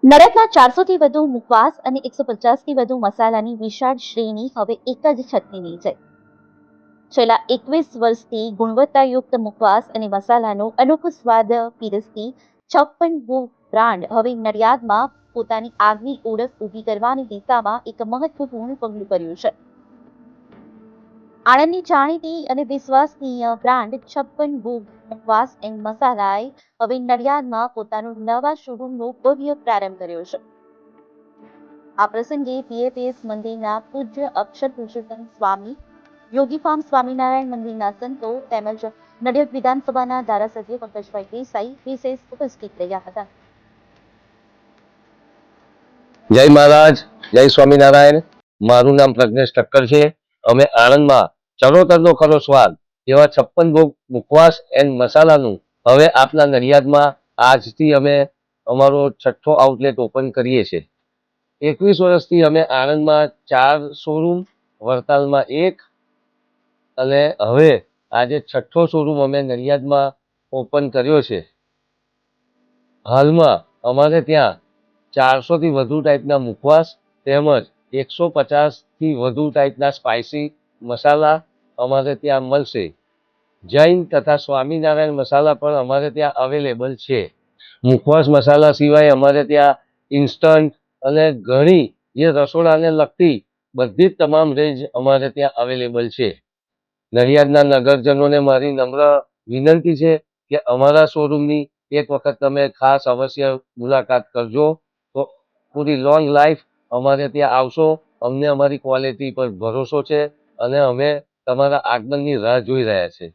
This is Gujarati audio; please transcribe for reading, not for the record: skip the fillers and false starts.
નડિયાદમાં 400થી વધુ મુખવાસ અને 150થી વધુ મસાલાની વિશાળ શ્રેણી હવે એક જ છતની નીચે. છેલ્લા 21 વર્ષથી ગુણવત્તાયુક્ત મુખવાસ અને મસાલાનો અનોખો સ્વાદ પીરસતી 56 બુક બ્રાન્ડ હવે નડિયાદમાં પોતાની આગવી ઓળખ ઊભી કરવાની દિશામાં એક મહત્વપૂર્ણ પગલું ભર્યું છે. આણંદની જાણીતી અને વિશ્વસનીય બ્રાન્ડ 56 બુક મુખવાસ એન્ડ મસાલાએ હવે નડિયાદમાં પોતાનો નવા શોરૂમનો ભવ્ય પ્રારંભ કર્યો છે. આ પ્રસંગે પીએપીએસ મંદિરના પૂજ્ય અક્ષર પુરુષોત્તમ સ્વામી, યોગી ફાર્મ સ્વામિનારાયણ મંદિરના સંતો તેમજ નડિયાદ વિધાનસભાના ધારાસભ્ય પંકજભાઈ દેસાઈ વિશેષ ઉપસ્થિત રહ્યા હતા. જય મહારાજ, જય સ્વામિનારાયણ. મારું નામ પ્રજ્ઞેશ ઠક્કર છે. અમે આણંદમાં ચરોતરનો ખરો સ્વાદ એવા 56 ભોગ મુખવાસ એન્ડ મસાલાનું હવે આપના નડિયાદમાં આજથી અમે અમારો 6થો આઉટલેટ ઓપન કરીએ છીએ. 21 વર્ષથી અમે આણંદમાં 4 શોરૂમ, વડતાલમાં 1 અને હવે આજે 6થો શોરૂમ અમે નડિયાદમાં ઓપન કર્યો છે. હાલમાં અમારે ત્યાં 400થી વધુ ટાઈપના મુખવાસ તેમજ 150થી વધુ ટાઈપના સ્પાઇસી મસાલા અમારે ત્યાં મળશે. જૈન તથા સ્વામિનારાયણ મસાલા પણ અમારે ત્યાં અવેલેબલ છે. મુખવાસ મસાલા સિવાય અમારે ત્યાં ઇન્સ્ટન્ટ અને ઘણી જે રસોડાને લગતી બધી જ તમામ રેન્જ અમારે ત્યાં અવેલેબલ છે. નડિયાદના નગરજનોને મારી નમ્ર વિનંતી છે કે અમારા શોરૂમની એક વખત તમે ખાસ અવશ્ય મુલાકાત કરજો. તો પૂરી લોંગ લાઈફ અમારે ત્યાં આવશો. અમને અમારી ક્વોલિટી પર ભરોસો છે અને અમે તમારા આગમનની રાહ જોઈ રહ્યા છે.